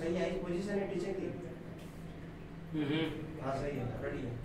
सही है, इस पोजीशन है टीचर की। हाँ सही है, रेडी है।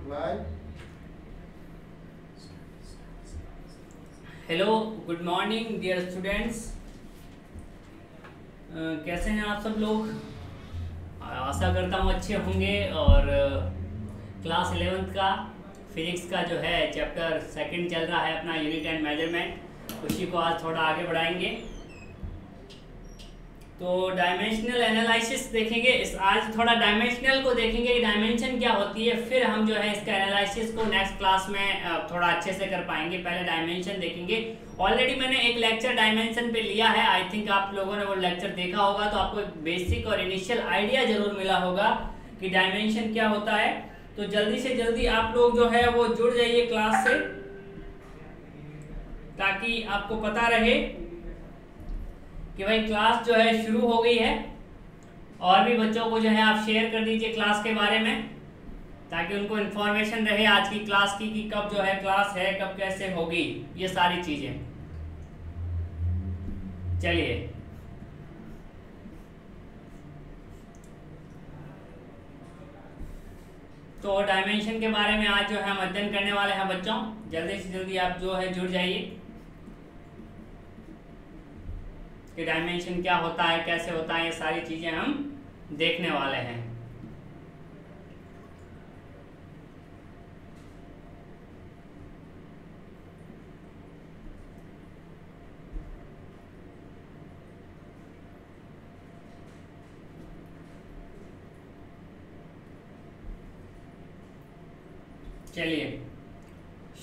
One. Hello, good morning dear students. कैसे हैं आप सब लोग? आशा करता हूँ अच्छे होंगे। और क्लास 11th का फिजिक्स का जो है चैप्टर सेकंड चल रहा है अपना, यूनिट एंड मेजरमेंट, उसी को आज थोड़ा आगे बढ़ाएंगे। तो डायमेंशनल एनालिसिस देखेंगे आज थोड़ा डायमेंशनल को देखेंगे कि डायमेंशन क्या होती है, फिर हम जो है इसका एनालिसिस को नेक्स्ट क्लास में थोड़ा अच्छे से कर पाएंगे। पहले डायमेंशन देखेंगे। ऑलरेडी मैंने एक लेक्चर डायमेंशन पे लिया है, आई थिंक आप लोगों ने वो लेक्चर देखा होगा, तो आपको एक बेसिक और इनिशियल आइडिया जरूर मिला होगा कि डायमेंशन क्या होता है। तो जल्दी से जल्दी आप लोग जो है वो जुड़ जाइए क्लास से, ताकि आपको पता रहे कि भाई क्लास जो है शुरू हो गई है। और भी बच्चों को जो है आप शेयर कर दीजिए क्लास के बारे में, ताकि उनको इन्फॉर्मेशन रहे आज की क्लास की कि कब जो है क्लास है, कब कैसे होगी, ये सारी चीजें। चलिए, तो डायमेंशन के बारे में आज जो है हम अध्ययन करने वाले हैं बच्चों। जल्दी से जल्दी आप जो है जुड़ जाइए कि डायमेंशन क्या होता है, कैसे होता है, ये सारी चीजें हम देखने वाले हैं। चलिए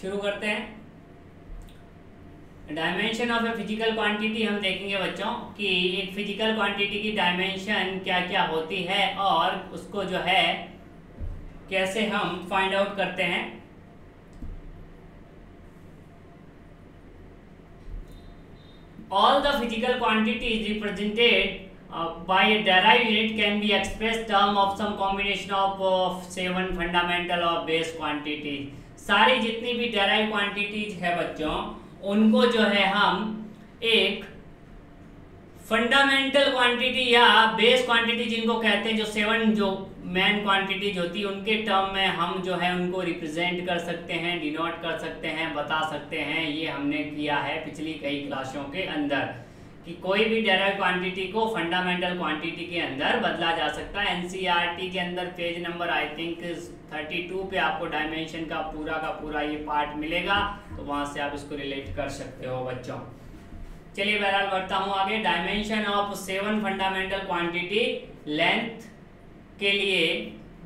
शुरू करते हैं। Dimension of a physical quantity हम देखेंगे बच्चों कि एक फिजिकल क्वांटिटी की डायमेंशन क्या क्या होती है और उसको जो है कैसे हम फाइंड आउट करते हैं। All the physical quantities represented by a derived unit can be expressed term of some combination of 7 fundamental or base quantities। सारी जितनी भी डेराइव क्वांटिटीज है बच्चों, उनको जो है हम एक फंडामेंटल क्वांटिटी या बेस क्वांटिटी जिनको कहते हैं, जो 7 जो मेन क्वांटिटीज होती है, उनके टर्म में हम जो है उनको रिप्रेजेंट कर सकते हैं, डिनोट कर सकते हैं, बता सकते हैं। ये हमने किया है पिछली कई क्लासों के अंदर कि कोई भी डेराइव क्वांटिटी को फंडामेंटल क्वांटिटी के अंदर बदला जा सकता है। एनसीईआरटी के अंदर पेज नंबर आई थिंक 32 पे आपको डायमेंशन का पूरा ये पार्ट मिलेगा, तो वहां से आप इसको रिलेट कर सकते हो बच्चों। चलिए बहरहाल बढ़ता हूँ आगे। Dimension of 7 fundamental quantity, length के लिए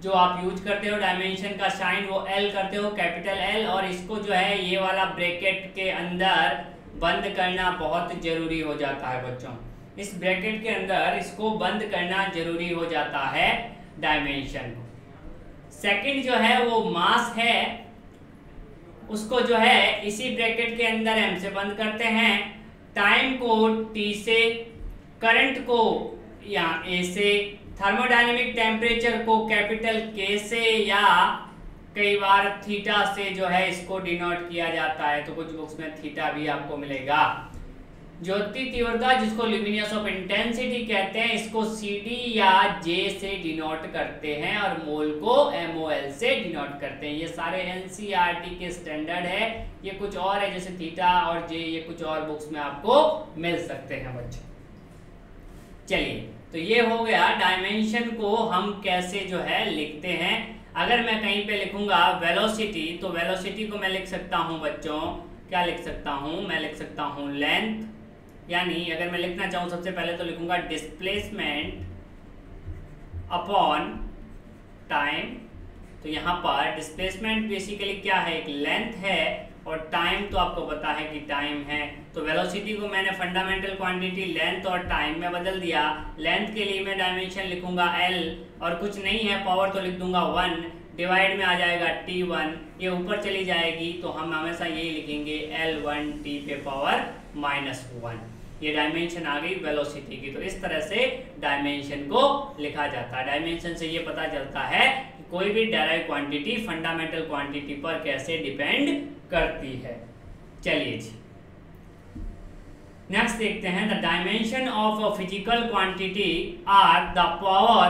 जो आप यूज करते हो डायमेंशन का साइन वो एल करते हो, कैपिटल एल, और इसको जो है ये वाला ब्रैकेट के अंदर बंद करना बहुत जरूरी हो जाता है बच्चों। इस ब्रैकेट के अंदर इसको बंद करना जरूरी हो जाता है डायमेंशन को। सेकंड जो है वो मास है, उसको जो है इसी ब्रैकेट के अंदर एम से बंद करते हैं, टाइम को टी से, करंट को या ए से, थर्मोडायनेमिक टेम्परेचर को कैपिटल के से या कई बार थीटा से जो है इसको डिनोट किया जाता है। तो कुछ बुक्स में थीटा भी आपको मिलेगा। ज्योति तीव्रता जिसको ल्यूमिनस ऑफ इंटेंसिटी कहते हैं, इसको CD या J से डिनोट करते हैं और मोल को MOL से डिनोट करते हैं। ये सारे NCERT के स्टैंडर्ड है। ये कुछ और है जैसे थीटा और J, ये कुछ और बुक्स में आपको मिल सकते हैं बच्चों। चलिए, तो ये हो गया डायमेंशन को हम कैसे जो है लिखते हैं। अगर मैं कहीं पे लिखूंगा वेलोसिटी, तो वेलोसिटी को मैं लिख सकता हूं बच्चों, क्या लिख सकता हूं, मैं लिख सकता हूं लेंथ, यानी अगर मैं लिखना चाहूं सबसे पहले तो लिखूंगा डिस्प्लेसमेंट अपॉन टाइम। तो यहाँ पर डिस्प्लेसमेंट बेसिकली क्या है, एक लेंथ है, और टाइम तो आपको पता है कि टाइम है। तो वेलोसिटी को मैंने फंडामेंटल क्वांटिटी लेंथ और टाइम में बदल दिया। लेंथ के लिए मैं डायमेंशन लिखूंगा L, और कुछ नहीं है पावर तो लिख दूंगा 1, डिवाइड में आ जाएगा T1, ये ऊपर चली जाएगी तो हम हमेशा यही लिखेंगे L1T पे पावर -1। ये डायमेंशन आ गई वेलोसिटी की। तो इस तरह से डायमेंशन को लिखा जाता है। डायमेंशन से ये पता चलता है कि कोई भी डायरेक्ट क्वांटिटी फंडामेंटल क्वांटिटी पर कैसे डिपेंड करती है। चलिए जी, नेक्स्ट देखते हैं। The dimension of a physical quantity are the power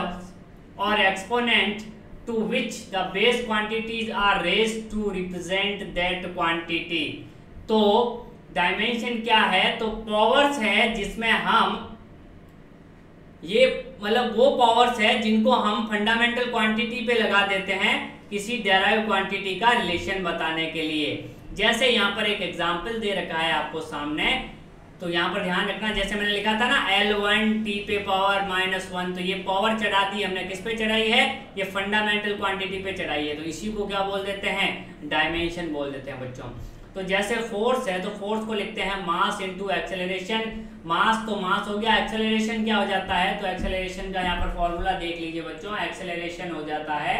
और exponent to which the base quantities are raised to represent that quantity। तो डायमेंशन क्या है, तो पावर्स है जिसमें हम ये मतलब वो पावर्स है जिनको हम फंडामेंटल क्वांटिटी पे लगा देते हैं किसी डेराइव क्वांटिटी का रिलेशन बताने के लिए। जैसे यहाँ पर एक एग्जांपल दे रखा है आपको सामने, तो यहाँ पर ध्यान रखना, जैसे मैंने लिखा था ना L1 t पे पावर -1, तो ये पावर चढ़ा दी हमने, किस पे चढ़ाई है, ये फंडामेंटल क्वांटिटी पे चढ़ाई है, तो इसी को क्या बोल देते हैं, डायमेंशन बोल देते हैं बच्चों। तो जैसे फोर्स है तो फोर्स को लिखते हैं मास इनटू एक्सेलरेशन। मास तो मास हो गया, एक्सेलरेशन क्या हो जाता है, तो एक्सेलरेशन का यहाँ पर फॉर्मूला देख लीजिए बच्चों, एक्सेलरेशन हो जाता है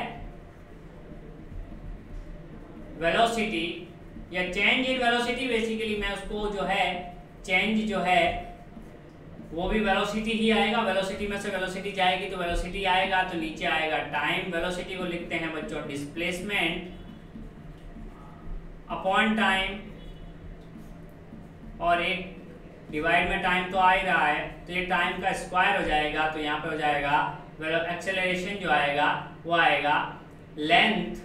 वेलोसिटी या चेंज इन वेलोसिटी, बेसिकली मैं उसको जो है चेंज जो है वो भी वेलोसिटी ही आएगा, वेलोसिटी में से वेलोसिटी जाएगी तो वेलोसिटी आएगा, तो नीचे आएगा टाइम। वेलोसिटी को लिखते हैं बच्चों डिस्प्लेसमेंट अपॉन टाइम, और एक डिवाइड में टाइम तो आ ही रहा है, तो ये टाइम का स्क्वायर हो जाएगा, तो यहाँ पे हो जाएगा एक्सेलरेशन जो आएगा वो आएगा लेंथ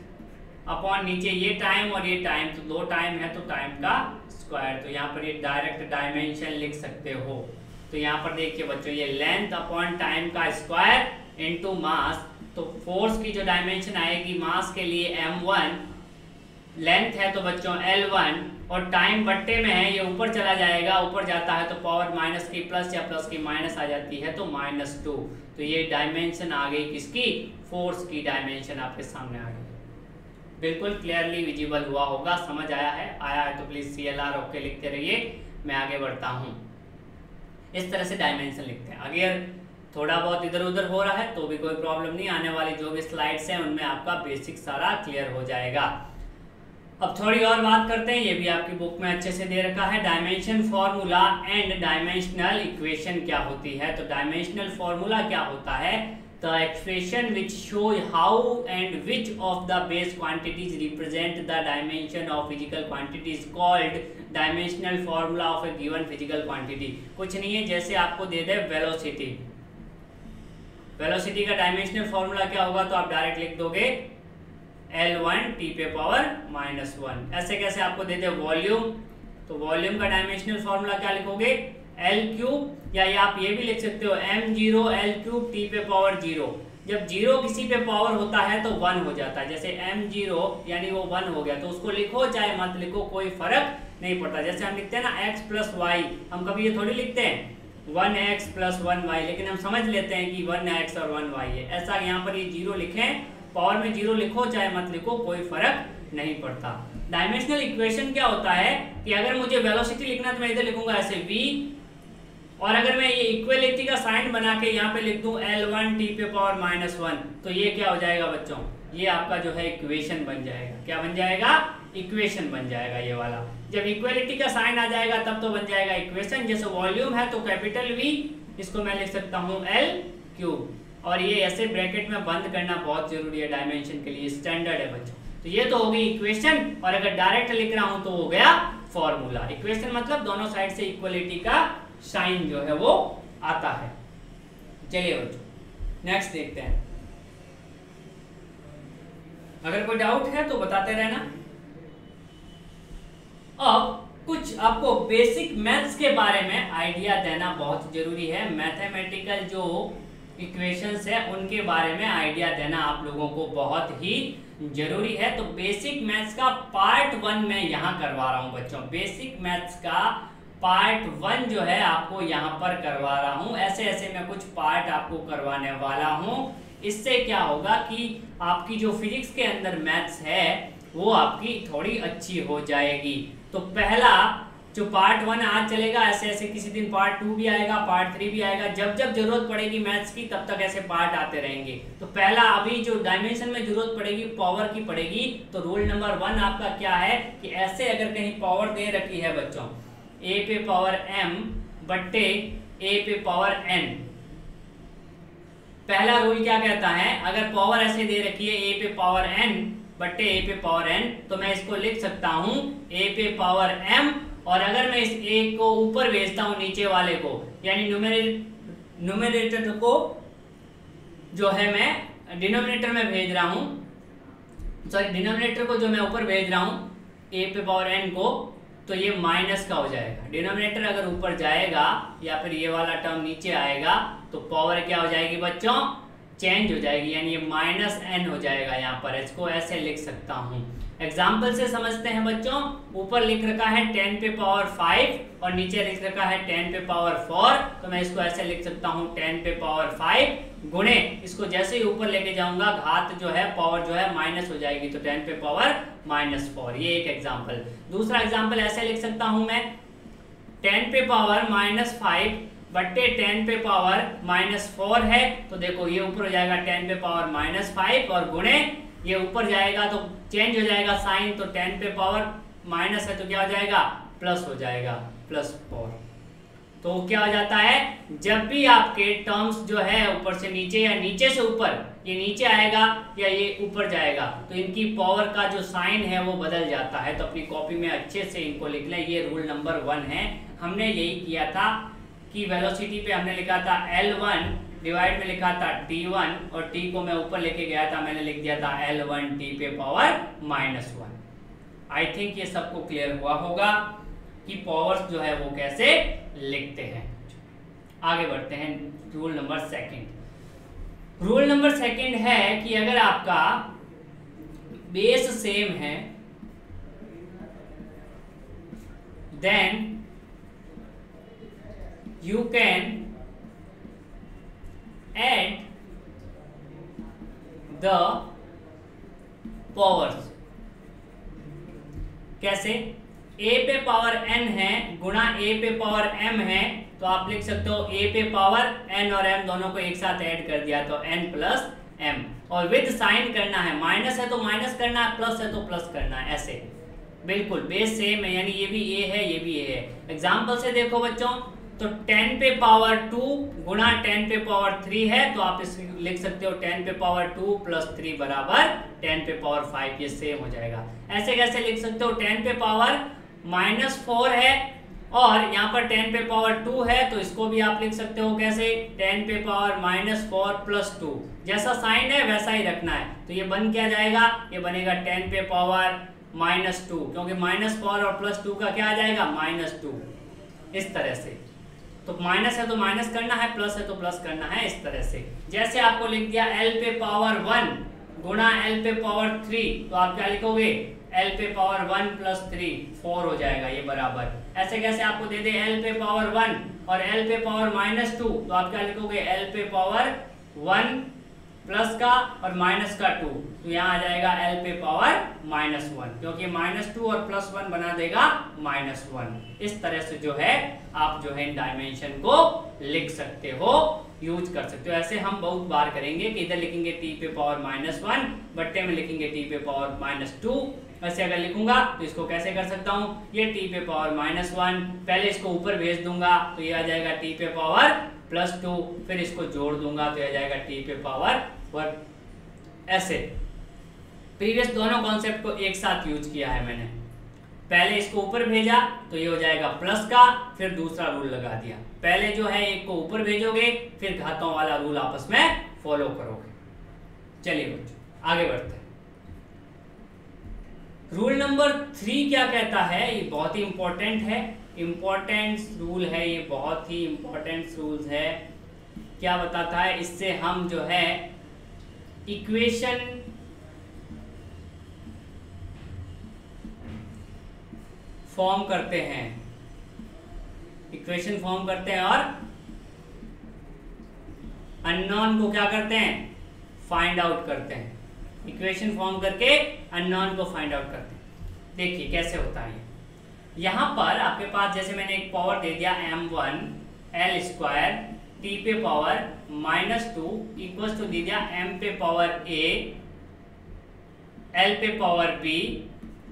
अपॉन नीचे ये टाइम और ये टाइम, तो दो टाइम है तो टाइम का स्क्वायर, तो यहाँ पर ये डायरेक्ट डायमेंशन लिख सकते हो। तो यहाँ पर देखिए बच्चों, ये लेंथ अपॉन टाइम का स्क्वायर इनटू मास, तो फोर्स की जो डायमेंशन आएगी मास के लिए m1, लेंथ है तो बच्चों L1, और टाइम बट्टे में है ये ऊपर चला जाएगा, ऊपर जाता है तो पावर माइनस की प्लस या प्लस की माइनस आ जाती है तो -2, तो ये डायमेंशन आ गई किसकी, फोर्स की डायमेंशन आपके सामने आ गई। बिल्कुल क्लियरली विजिबल हुआ होगा, समझ आया है तो प्लीज CLR ओके लिखते रहिए, मैं आगे बढ़ता हूँ। इस तरह से डायमेंशन लिखते हैं। अगर थोड़ा बहुत इधर उधर हो रहा है तो भी कोई प्रॉब्लम नहीं, आने वाली जो भी स्लाइड्स हैं उनमें आपका बेसिक सारा क्लियर हो जाएगा। अब थोड़ी और बात करते हैं, ये भी आपकी बुक में अच्छे से दे रखा है, dimension formula and dimensional equation क्या होती है। तो डायमेंशनल फॉर्मूला क्या होता है, the expression which show how and which of the base quantities represent the dimension of physical quantity is called dimensional formula of a given physical quantity। कुछ नहीं है, जैसे आपको दे दे वेलोसिटी, वेलोसिटी का डायमेंशनल फॉर्मूला क्या होगा, तो आप डायरेक्ट लिख दोगे L1 t पे पावर -1। ऐसे कैसे आपको दे दे वॉल्यूम, तो वॉल्यूम का डायमेंशनल फॉर्मूला क्या लिखोगे, L3, या आप ये भी लिख सकते हो m0 L3 t पे पावर 0। जब 0 किसी पे पावर होता है तो 1 हो जाता है, जैसे m0 यानी वो 1 हो गया, तो उसको लिखो चाहे मत लिखो कोई फर्क नहीं पड़ता। जैसे हम लिखते हैं ना x + y, हम कभी ये थोड़ी लिखते हैं 1x + 1y, लेकिन हम समझ लेते हैं कि 1x और 1y है। ऐसा यहाँ पर ये 0 लिखें, पावर में 0 लिखो चाहे मत लिखो कोई फर्क नहीं पड़ता। डायमेंशनल इक्वेशन क्या होता है कि अगर मुझे वेलोसिटी लिखना तो मैं इधर लिखूंगा ऐसे v, और अगर मैं ये इक्वलिटी का साइन बना के यहाँ पे लिख दूं L1 t पे पावर -1, तो ये क्या हो जाएगा बच्चों, ये आपका जो है इक्वेशन बन जाएगा। क्या बन जाएगा, इक्वेशन बन जाएगा ये वाला। जब इक्वलिटी का साइन आ जाएगा तब तो बन जाएगा इक्वेशन। जैसे वॉल्यूम है तो कैपिटल V, इसको मैं लिख सकता हूँ L3, और ये ऐसे ब्रैकेट में बंद करना बहुत जरूरी है डायमेंशन के लिए, स्टैंडर्ड है बच्चों। तो ये तो हो गई इक्वेशन, और अगर डायरेक्ट लिख रहा हूं तो हो गया फॉर्मूला। इक्वेशन मतलब दोनों साइड से इक्वलिटी का साइन जो है वो आता है। चलिए बच्चों नेक्स्ट देखते हैं, अगर कोई डाउट है तो बताते रहना। अब कुछ आपको बेसिक मैथ्स के बारे में आइडिया देना बहुत जरूरी है। मैथमेटिकल जो इक्वेशंस है उनके बारे में आइडिया देना आप लोगों को बहुत ही जरूरी है। तो बेसिक मैथ्स का पार्ट 1 मैं यहाँ करवा रहा हूँ बच्चों। बेसिक मैथ्स का पार्ट 1 जो है आपको यहाँ पर करवा रहा हूँ। ऐसे ऐसे मैं कुछ पार्ट आपको करवाने वाला हूँ। इससे क्या होगा कि आपकी जो फिजिक्स के अंदर मैथ्स है वो आपकी थोड़ी अच्छी हो जाएगी। तो पहला जो पार्ट 1 आज चलेगा, ऐसे ऐसे किसी दिन पार्ट 2 भी आएगा, पार्ट 3 भी आएगा। जब जब जरूरत पड़ेगी मैथ्स की तब तक ऐसे पार्ट आते रहेंगे। तो पहला अभी जो डायमेंशन में जरूरत पड़ेगी पावर की पड़ेगी, तो रूल नंबर 1 आपका क्या है कि ऐसे अगर कहीं पावर दे रखी है बच्चों a पे पावर m बट्टे a पे पावर n, पहला रूल क्या कहता है, अगर पावर ऐसे दे रखी है a पे पावर n बट्टे a पे पावर n, तो मैं इसको लिख सकता हूं a पे पावर m, और अगर मैं इस a को ऊपर भेजता हूं नीचे वाले को, यानी न्यूमरेटर को जो है मैं डिनोमिनेटर में भेज रहा हूं, सॉरी डिनोमिनेटर को जो मैं ऊपर भेज रहा हूं a पे पावर n को, तो ये माइनस का हो जाएगा। डिनोमिनेटर अगर ऊपर जाएगा या फिर ये वाला टर्म नीचे आएगा तो पावर क्या हो जाएगी बच्चों, चेंज हो जाएगी, यानी ये माइनस एन हो जाएगा। यहाँ पर इसको ऐसे लिख सकता हूँ। एग्जाम्पल से समझते हैं बच्चों। ऊपर लिख रखा है 10 पे पावर 5 और नीचे लिख रखा है 10 पे पावर 4, तो मैं इसको ऐसे लिख सकता हूँ 10 पे पावर 5 गुणे, इसको जैसे ही ऊपर लेके जाऊंगा घात जो है पावर जो है माइनस हो जाएगी, तो 10 पे पावर -4। ये एक एग्जाम्पल। दूसरा एग्जाम्पल ऐसे लिख सकता हूँ मैं 10 पे पावर -5 बट्टे 10 पे पावर -4 है, तो देखो ये ऊपर हो जाएगा 10 पे पावर -5 और गुणे ये ऊपर जाएगा तो चेंज हो जाएगा साइन, तो 10 पे पावर माइनस है तो क्या हो जाएगा, प्लस हो जाएगा, +4। तो क्या हो जाता है, जब भी आपके टर्म्स जो है ऊपर से नीचे या नीचे से ऊपर, ये नीचे आएगा या ये ऊपर जाएगा, तो इनकी पावर का जो साइन है वो बदल जाता है। तो अपनी कॉपी में अच्छे से इनको लिख लें। ये रूल नंबर 1 है। हमने यही किया था कि वेलोसिटी पे हमने लिखा था L1 डिवाइड में लिखा था T1 और T को मैं ऊपर लेके गया था, मैंने लिख दिया था L1 T पे पावर -1। आई थिंक ये सबको क्लियर हुआ होगा कि पावर्स जो है वो कैसे लिखते हैं। आगे बढ़ते हैं। Rule number 2। रूल नंबर 2 है कि अगर आपका बेस सेम है then you can add the powers। कैसे, a पे पावर n है गुणा a पे पावर m है, तो आप लिख सकते हो a पे पावर n और m दोनों को एक साथ ऐड कर दिया तो n प्लस m, और विद साइन करना है, माइनस है तो माइनस करना है, प्लस है तो प्लस करना है, ऐसे बिल्कुल बेस सेम है, यानी ये भी a है ये भी a है। एग्जाम्पल से देखो बच्चों, तो 10 पे पावर 2 गुणा 10 पे पावर 3 है, तो आप इस लिख सकते हो 10 पे पावर 2 प्लस 3 बराबर 10 पे पावर 5, ये सेम हो जाएगा। ऐसे कैसे लिख सकते हो, 10 पे पावर -4 है और यहाँ पर 10 पे पावर 2 है, तो इसको भी आप लिख सकते हो कैसे, 10 पे पावर -4 प्लस 2, जैसा साइन है वैसा ही रखना है। तो ये बन क्या जाएगा, ये बनेगा 10 पे पावर -2, क्योंकि -4 और +2 का क्या आ जाएगा, -2, इस तरह से। तो माइनस है तो माइनस करना है, प्लस है तो प्लस करना है, इस तरह से। जैसे आपको लिख दिया L पे पावर 1 गुणा L पे पावर 3, तो आप क्या लिखोगे, L पे पावर 1 प्लस 3 4 हो जाएगा, ये बराबर। ऐसे कैसे आपको दे दे L पे पावर 1 और L पे पावर -2, तो आप क्या लिखोगे, L पे पावर 1 प्लस का और माइनस का 2, तो यहाँ आ जाएगा L पे पावर -1, क्योंकि -2 और +1 बना देगा -1। इस तरह से जो है आप जो है डायमेंशन को लिख सकते हो, यूज कर सकते हो। ऐसे हम बहुत बार करेंगे कि इधर लिखेंगे t पे पावर -1, बट्टे में लिखेंगे t पे पावर -2। ऐसे अगर लिखूंगा तो इसको कैसे कर सकता हूँ, ये t पे पावर -1, पहले इसको ऊपर भेज दूंगा तो ये आ जाएगा t पे पावर +2, फिर इसको जोड़ दूंगा तो ये आ जाएगा t पे पावर 1। ऐसे प्रीवियस दोनों कॉन्सेप्ट को एक साथ यूज किया है मैंने। पहले इसको ऊपर भेजा तो ये हो जाएगा प्लस का, फिर दूसरा रूल लगा दिया। पहले जो है एक को ऊपर भेजोगे, फिर घातों वाला रूल आपस में फॉलो करोगे। चलिए बच्चों आगे बढ़ते हैं। रूल नंबर 3 क्या कहता है, ये बहुत ही इंपॉर्टेंट है, इंपॉर्टेंट रूल है, ये बहुत ही इंपॉर्टेंट रूल है। क्या बताता है, इससे हम जो है इक्वेशन फॉर्म करते हैं, इक्वेशन फॉर्म करते हैं और अननोन को क्या करते हैं, फाइंड आउट करते हैं। इक्वेशन फॉर्म करके अननोन को फाइंड आउट करते हैं। देखिए कैसे होता है। यहां पर आपके पास जैसे मैंने एक पावर दे दिया m1 L² t पे पावर -2 इक्वल्स टू दे दिया m पे पावर a L पे पावर b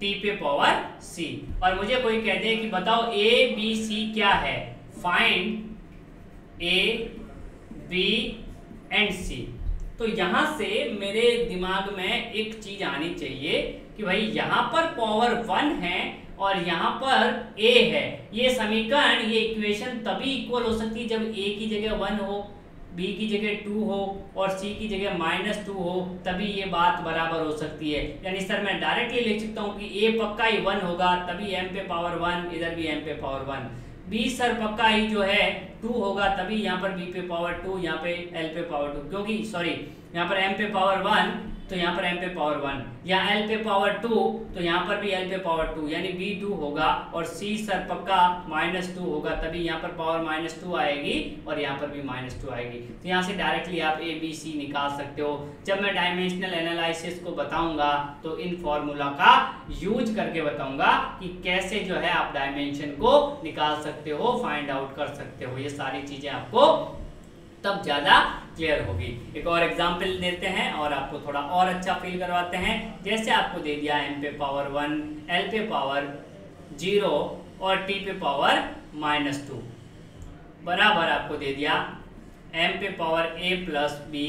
t पे पावर c, और मुझे कोई कह दे कि बताओ a b c क्या है, find a b and c। तो यहां से मेरे दिमाग में एक चीज आनी चाहिए कि भाई यहां पर पावर 1 है और यहाँ पर a है। ये समीकरण, ये इक्वेशन तभी इक्वल हो सकती है जब a की जगह 1 हो, b की जगह 2 हो और c की जगह -2 हो, तभी ये बात बराबर हो सकती है। यानी सर मैं डायरेक्टली लिख सकता हूँ कि a पक्का ही 1 होगा, तभी m पे पावर 1, इधर भी m पे पावर 1। b सर पक्का ही जो है 2 होगा, तभी यहाँ पर b पे पावर 2, यहाँ पे l पे पावर 2, क्योंकि सॉरी यहाँ पर m पे पावर 1 तो यहाँ पर m पे पावर 1, या l पे पावर 2 तो यहाँ पर भी l पे पावर 2, यानी b 2 होगा और c सर पक्का -2 होगा, तभी यहाँ पर पावर -2 आएगी और यहाँ पर भी -2 आएगी। तो यहाँ से डायरेक्टली आप a b c निकाल सकते हो। जब मैं डायमेंशनल एनालिसिस को बताऊंगा तो इन फॉर्मूला का यूज करके बताऊंगा कि कैसे जो है आप डायमेंशन को निकाल सकते हो, फाइंड आउट कर सकते हो। ये सारी चीजें आपको तब ज्यादा क्लियर होगी। एक और एग्जांपल देते हैं और आपको थोड़ा और अच्छा फील करवाते हैं। जैसे आपको दे दिया m पे पावर 1, l पे पावर 0 और t पे पावर -2, बराबर आपको दे दिया m पे power a plus b,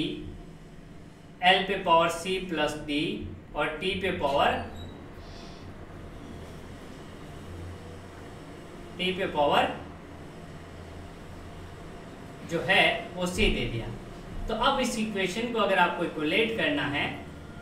l पे पावर c प्लस d और t पे पावर जो है वो c दे दिया। तो अब इस इक्वेशन को अगर आपको इक्वलेट करना है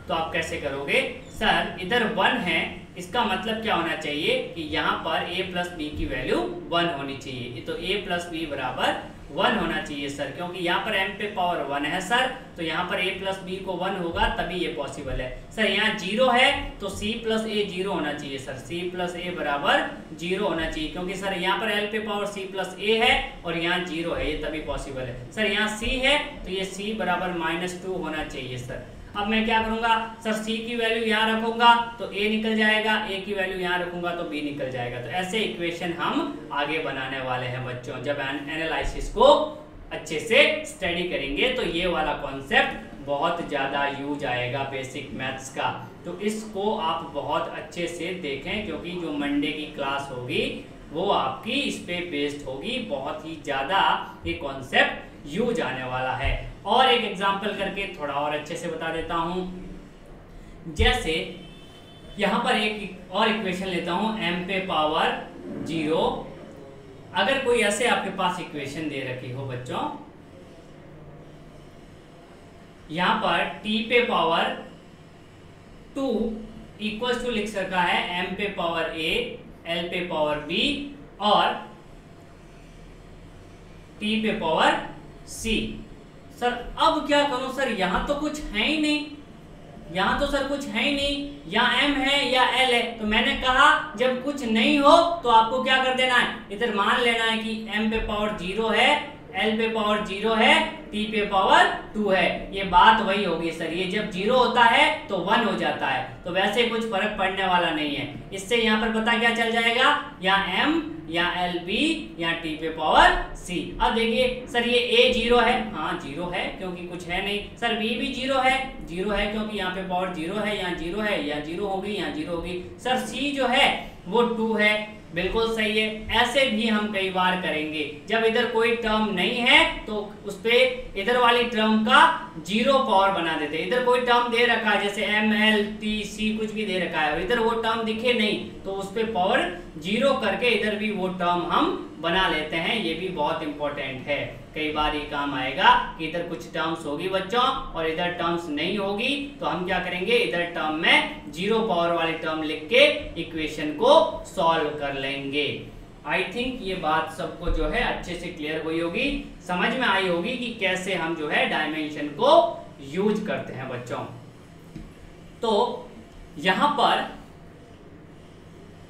तो आप कैसे करोगे? सर इधर 1 है, इसका मतलब क्या होना चाहिए कि यहाँ पर a प्लस बी की वैल्यू 1 होनी चाहिए। तो a प्लस बी बराबर 1 होना चाहिए सर, क्योंकि यहाँ पर m पे पावर 1 है सर, तो यहाँ पर a प्लस बी को 1 होगा तभी ये पॉसिबल है। सर यहाँ 0 है तो c प्लस a 0 होना चाहिए सर, c प्लस a बराबर 0 होना चाहिए, क्योंकि सर यहाँ पर l पे पावर c प्लस a है और यहाँ 0 है, ये तभी पॉसिबल है। सर यहाँ c है तो ये c बराबर -2 होना चाहिए सर। अब मैं क्या करूंगा सर, c की वैल्यू यहाँ रखूंगा तो a निकल जाएगा, a की वैल्यू यहाँ रखूंगा तो b निकल जाएगा। तो ऐसे इक्वेशन हम आगे बनाने वाले हैं बच्चों। जब एनालिसिस को अच्छे से स्टडी करेंगे तो ये वाला कॉन्सेप्ट बहुत ज़्यादा यूज आएगा बेसिक मैथ्स का। तो इसको आप बहुत अच्छे से देखें, क्योंकि जो मंडे की क्लास होगी वो आपकी इस पे बेस्ड होगी। बहुत ही ज़्यादा ये कॉन्सेप्ट यूज आने वाला है। और एक एग्जांपल करके थोड़ा और अच्छे से बता देता हूं। जैसे यहां पर एक और इक्वेशन लेता हूं, m पे पावर 0। अगर कोई ऐसे आपके पास इक्वेशन दे रखी हो बच्चों, यहां पर t पे पावर 2 इक्वल टू लिख रखा है m पे पावर a, l पे पावर b और t पे पावर c। सर अब क्या करूं सर, यहां तो कुछ है ही नहीं, यहाँ तो सर कुछ है ही नहीं, या m है या l है। तो मैंने कहा जब कुछ नहीं हो तो आपको क्या कर देना है, इधर मान लेना है कि m पे पावर 0 है, l पे पावर 0 है, t पे पावर 2 है। ये बात वही होगी सर, ये जब 0 होता है तो 1 हो जाता है, तो वैसे कुछ फर्क पड़ने वाला नहीं है। इससे यहाँ पर पता क्या चल जाएगा, या m या l b या t पे पावर c। अब देखिए सर ये a 0 है, हाँ 0 है क्योंकि कुछ है नहीं। सर b भी 0 है, 0 है क्योंकि यहाँ पे पावर 0 है, यहाँ 0 है, यहाँ 0 होगी, यहाँ 0 होगी। सर c जो है वो 2 है, बिल्कुल सही है। ऐसे भी हम कई बार करेंगे, जब इधर कोई टर्म नहीं है तो उस पे इधर वाली टर्म का 0 पावर बना देते हैं। इधर कोई टर्म दे रखा है जैसे m l t c कुछ भी दे रखा है और इधर वो टर्म दिखे नहीं तो उस पे पावर 0 करके इधर भी वो टर्म हम बना लेते हैं। ये भी बहुत इंपॉर्टेंट है, कई बार ये काम आएगा कि इधर कुछ टर्म्स होगी बच्चों और इधर टर्म्स नहीं होगी, तो हम क्या करेंगे, इधर टर्म में 0 पावर वाली टर्म लिख के इक्वेशन को सॉल्व कर लेंगे। आई थिंक ये बात सबको जो है अच्छे से क्लियर हुई होगी, समझ में आई होगी कि कैसे हम जो है डायमेंशन को यूज करते हैं बच्चों। तो यहाँ पर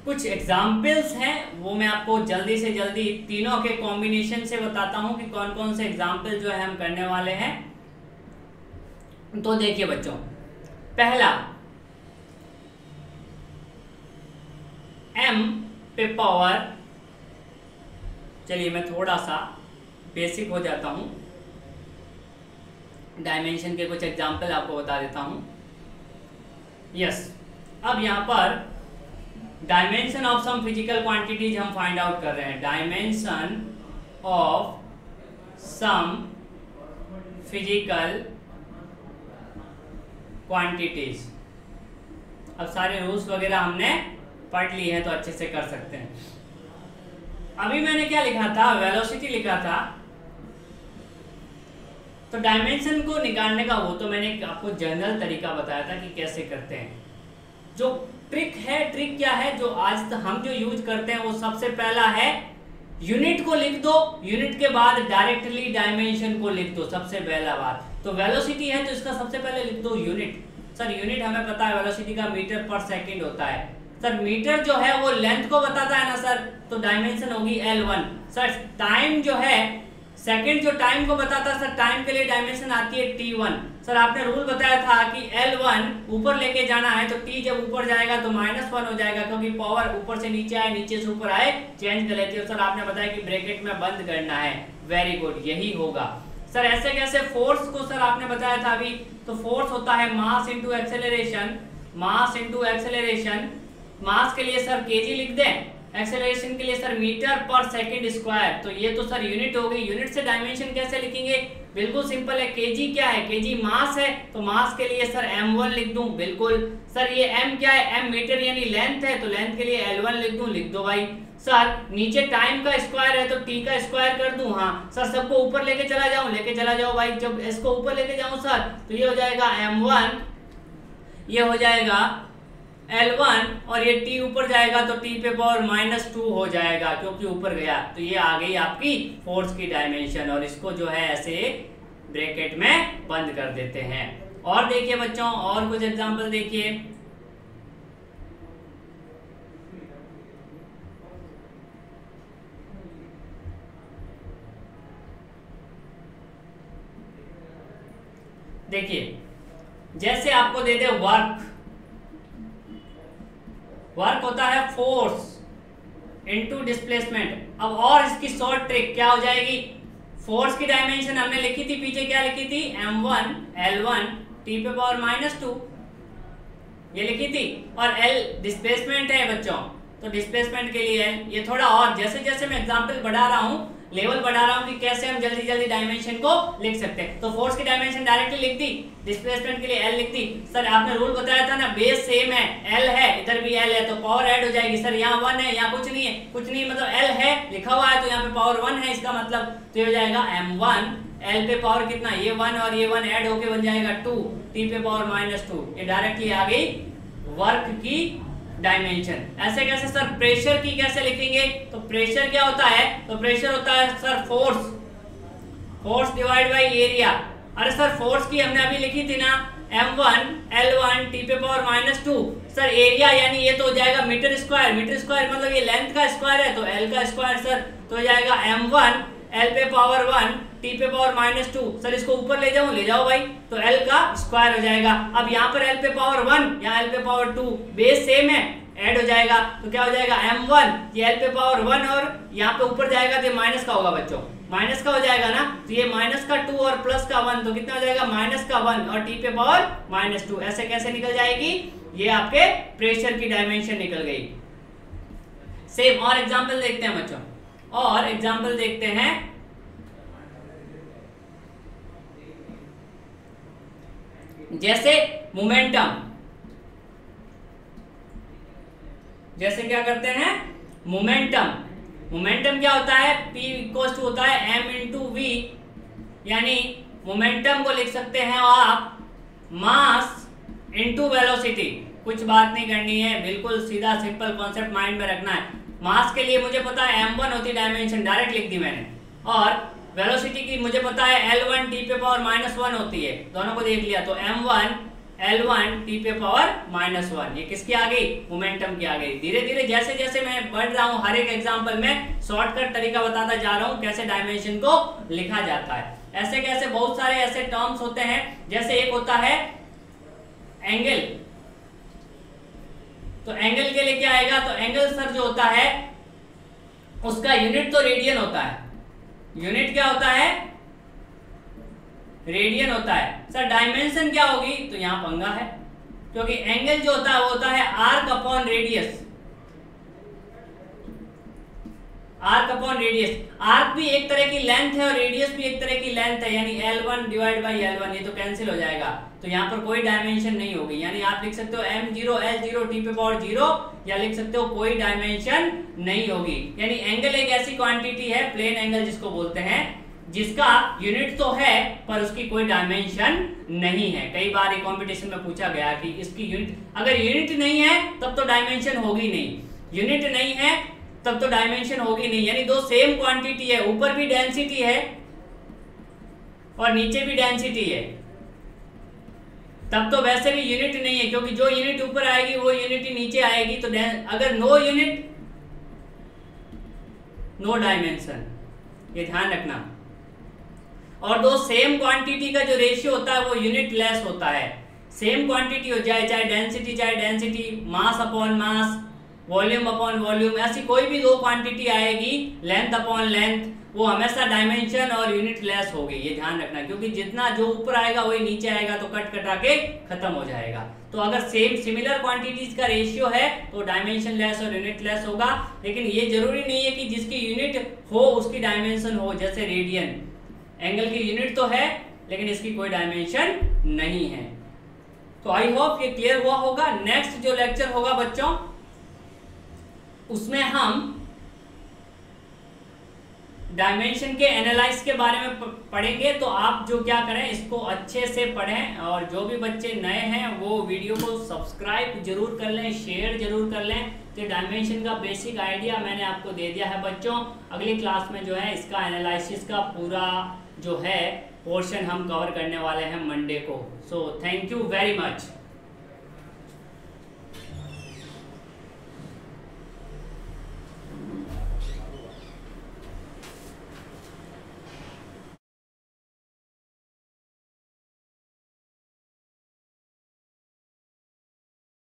कुछ एग्जाम्पल्स हैं, वो मैं आपको जल्दी से जल्दी तीनों के कॉम्बिनेशन से बताता हूं कि कौन कौन से एग्जाम्पल जो है हम करने वाले हैं। तो देखिए बच्चों, पहला m पे पावर, चलिए मैं थोड़ा सा बेसिक हो जाता हूं, डायमेंशन के कुछ एग्जाम्पल आपको बता देता हूं। यस, अब यहां पर dimension of some physical quantities हम फाइंड आउट कर रहे हैं। Dimension of some physical quantities. अब सारे रूल्स वगैरह हमने पढ़ लिए हैं तो अच्छे से कर सकते हैं। अभी मैंने क्या लिखा था, वेलोसिटी लिखा था तो डायमेंशन को निकालने का वो तो मैंने आपको जनरल तरीका बताया था कि कैसे करते हैं। जो ट्रिक क्या है जो आज तक हम जो यूज करते हैं वो सबसे पहला है यूनिट को लिख दो, यूनिट के बाद डायरेक्टली डायमेंशन को लिख दो। सबसे पहला बात तो वेलोसिटी है तो इसका सबसे पहले लिख दो यूनिट। सर यूनिट हमें पता है वेलोसिटी का मीटर पर सेकंड होता है। सर मीटर जो है वो लेंथ को बताता है ना सर, तो डायमेंशन होगी L1। सर टाइम जो है सेकंड जो टाइम को बताता है सर, टाइम के लिए डायमेंशन आती है T1। सर आपने रूल बताया था कि L1 ऊपर लेके जाना है तो T जब ऊपर जाएगा तो -1 हो जाएगा, क्योंकि पावर ऊपर से नीचे आए नीचे से ऊपर आए चेंज कर लेती है। सर आपने बताया कि ब्रैकेट में बंद करना है, वेरी गुड, यही होगा। सर ऐसे कैसे फोर्स को सर आपने बताया था अभी, तो फोर्स होता है mass into acceleration, mass into acceleration. Mass के लिए सर केजी लिख दें, एक्सेलरेशन के लिए सर मीटर पर सेकंड स्क्वायर। तो ये तो सर यूनिट हो गई। यूनिट से डायमेंशन कैसे लिखेंगे, बिल्कुल सिंपल है। केजी क्या है, केजी मास है, तो मास के लिए सर m1 लिख दूं, बिल्कुल। सर ये m क्या है, m मीटर यानी लेंथ है, तो लेंथ के लिए L1 लिख दूं, लिख दो भाई। सर नीचे टाइम का स्क्वायर है तो t का स्क्वायर कर दूं, हाँ। सर सबको ऊपर लेके चला जाऊं, लेके चला जाओ भाई। जब इसको ऊपर लेके जाऊं सर तो ये हो जाएगा m1, ये हो जाएगा L1 और ये t ऊपर जाएगा तो t पे पावर -2 हो जाएगा, क्योंकि ऊपर गया। तो ये आ गई आपकी फोर्स की डायमेंशन, और इसको जो है ऐसे ब्रैकेट में बंद कर देते हैं। और देखिए बच्चों, और कुछ एग्जांपल देखिए। देखिए जैसे आपको दे दे वर्क, वर्क होता है फोर्स इनटू डिस्प्लेसमेंट। अब और इसकी शॉर्ट ट्रिक क्या हो जाएगी, फोर्स की डायमेंशन हमने लिखी थी पीछे, क्या लिखी थी, m1 L1 t पे पावर -2 ये लिखी थी, और L डिस्प्लेसमेंट है बच्चों, तो डिस्प्लेसमेंट के लिए ये थोड़ा और जैसे जैसे मैं एग्जांपल बढ़ा रहा हूं, लेवल बढ़ा रहा हूं कि कैसे हम जल्दी जल्दी डायमेंशन को लिख सकते हैं। तो फोर्स की डायमेंशन डायरेक्टली लिख दी, डिस्प्लेसमेंट के लिए L लिख दी। सर आपने रूल बताया था ना, बेस सेम है, L है, इधर भी L है, तो पावर ऐड हो जाएगी। सर यहाँ 1 है, यहाँ कुछ नहीं है, कुछ नहीं मतलब L है लिखा हुआ है तो यहाँ पे पावर 1 है, इसका मतलब तो ये हो जाएगा m1 L पे पावर कितना, ये 1 और ये 1 ऐड होके बन जाएगा 2, t पे पावर -2। ये डायरेक्टली आ गई वर्क की डायमेंशन। ऐसे कैसे सर प्रेशर की कैसे लिखेंगे, तो प्रेशर क्या होता है, तो प्रेशर होता है sir force, force divide by area. अरे सर फोर्स की हमने अभी लिखी थी ना, m1 L1 t पे पावर -2। सर एरिया यानी ये तो हो जाएगा मीटर स्क्वायर, मीटर स्क्वायर मतलब ये लेंथ का स्क्वायर है, तो L का स्क्वायर सर तो हो जाएगा m1 L पे पावर 1 t पे पावर -2। सर इसको ऊपर ले जाऊं, ले जाओ भाई, तो L का स्क्वायर हो जाएगा। अब यहाँ पर L पे पावर 1, यहाँ L पे पावर 2, बेस सेम है, ऐड हो जाएगा, तो क्या हो जाएगा m1 ये L पे पावर 1 और यहाँ पे ऊपर जाएगा तो माइनस का होगा बच्चों, माइनस का हो जाएगा ना, तो ये माइनस का 2 और प्लस का 1, तो कितना हो जाएगा माइनस का 1 और t पे पावर -2। ऐसे कैसे निकल जाएगी, ये आपके प्रेशर की डायमेंशन निकल गई। सेम और एग्जांपल देखते हैं बच्चों, और एग्जांपल देखते हैं। जैसे मोमेंटम, जैसे क्या करते हैं मोमेंटम, मोमेंटम क्या होता है, P इक्वल टू होता है m इंटू वी, यानी मोमेंटम को लिख सकते हैं आप मास इंटू वेलोसिटी। कुछ बात नहीं करनी है, बिल्कुल सीधा सिंपल कॉन्सेप्ट माइंड में रखना है। मास के लिए मुझे पता है m1 होती डायमेंशन, डायरेक्ट लिख दी मैंने, और वेलोसिटी की मुझे पता है L1 t पे पावर -1 होती है, दोनों को देख लिया, तो m1 L1 t पे पावर -1, ये किसकी आ गई, मोमेंटम की आ गई। धीरे धीरे जैसे जैसे मैं बढ़ रहा हूँ हर एक एग्जांपल में शॉर्टकट तरीका बताता जा रहा हूँ कैसे डायमेंशन को लिखा जाता है। ऐसे कैसे बहुत सारे ऐसे टर्म्स होते हैं, जैसे एक होता है एंगल, तो एंगल के लिए क्या आएगा, तो एंगल सर जो होता है उसका यूनिट तो रेडियन होता है, यूनिट क्या होता है, रेडियन होता है। सर डायमेंशन क्या होगी, तो यहां पंगा है, क्योंकि एंगल जो होता है वो होता है arc upon radius, arc upon radius. Arc भी एक तरह की लेंथ है और रेडियस भी एक तरह की लेंथ है, यानी L1 डिवाइड बाई L1, ये तो कैंसिल हो जाएगा, तो यहाँ पर कोई डायमेंशन नहीं होगी। यानी आप लिख सकते हो m0 L0 t पे पावर 0, या लिख सकते हो कोई डायमेंशन नहीं होगी। यानी एंगल एक ऐसी क्वांटिटी है, प्लेन एंगल जिसको बोलते हैं, जिसका यूनिट तो है पर उसकी कोई डायमेंशन नहीं है। कई बार ये कंपटीशन में पूछा गया कि इसकी यूनिट, अगर यूनिट नहीं है तब तो डायमेंशन होगी नहीं, यूनिट नहीं है तब तो डायमेंशन होगी नहीं। यानी दो सेम क्वांटिटी है, ऊपर भी डेंसिटी है और नीचे भी डेंसिटी है, तब तो वैसे भी यूनिट नहीं है, क्योंकि जो यूनिट ऊपर आएगी वो यूनिट ही नीचे आएगी। तो अगर नो यूनिट नो डायमेंशन, ये ध्यान रखना। और दो सेम क्वांटिटी का जो रेशियो होता है वो यूनिट लेस होता है। सेम क्वांटिटी हो जाए, चाहे density, mass upon mass, volume upon volume, ऐसी कोई भी दो क्वांटिटी आएगी, लेंथ अपॉन लेंथ, वो हमेशा डायमेंशन और यूनिट लेस होगी। ये ध्यान रखना, क्योंकि जितना जो ऊपर आएगा वही नीचे आएगा, तो कट कटा के खत्म हो जाएगा। तो अगर सेम सिमिलर क्वांटिटीज का रेशियो है तो डायमेंशन लेस और यूनिट लेस होगा। लेकिन ये जरूरी नहीं है कि जिसकी यूनिट हो उसकी डायमेंशन हो। जैसे रेडियन, एंगल की यूनिट तो है लेकिन इसकी कोई डायमेंशन नहीं है। तो आई होप ये क्लियर हुआ होगा। नेक्स्ट जो लेक्चर होगा बच्चों, उसमें हम डायमेंशन के एनालाइज के बारे में पढ़ेंगे। तो आप जो क्या करें, इसको अच्छे से पढ़ें, और जो भी बच्चे नए हैं वो वीडियो को सब्सक्राइब जरूर कर लें, शेयर जरूर कर लें। तो डायमेंशन का बेसिक आइडिया मैंने आपको दे दिया है बच्चों। अगली क्लास में जो है इसका एनालिसिस का पूरा जो है पोर्शन हम कवर करने वाले हैं मंडे को। So thank you very much.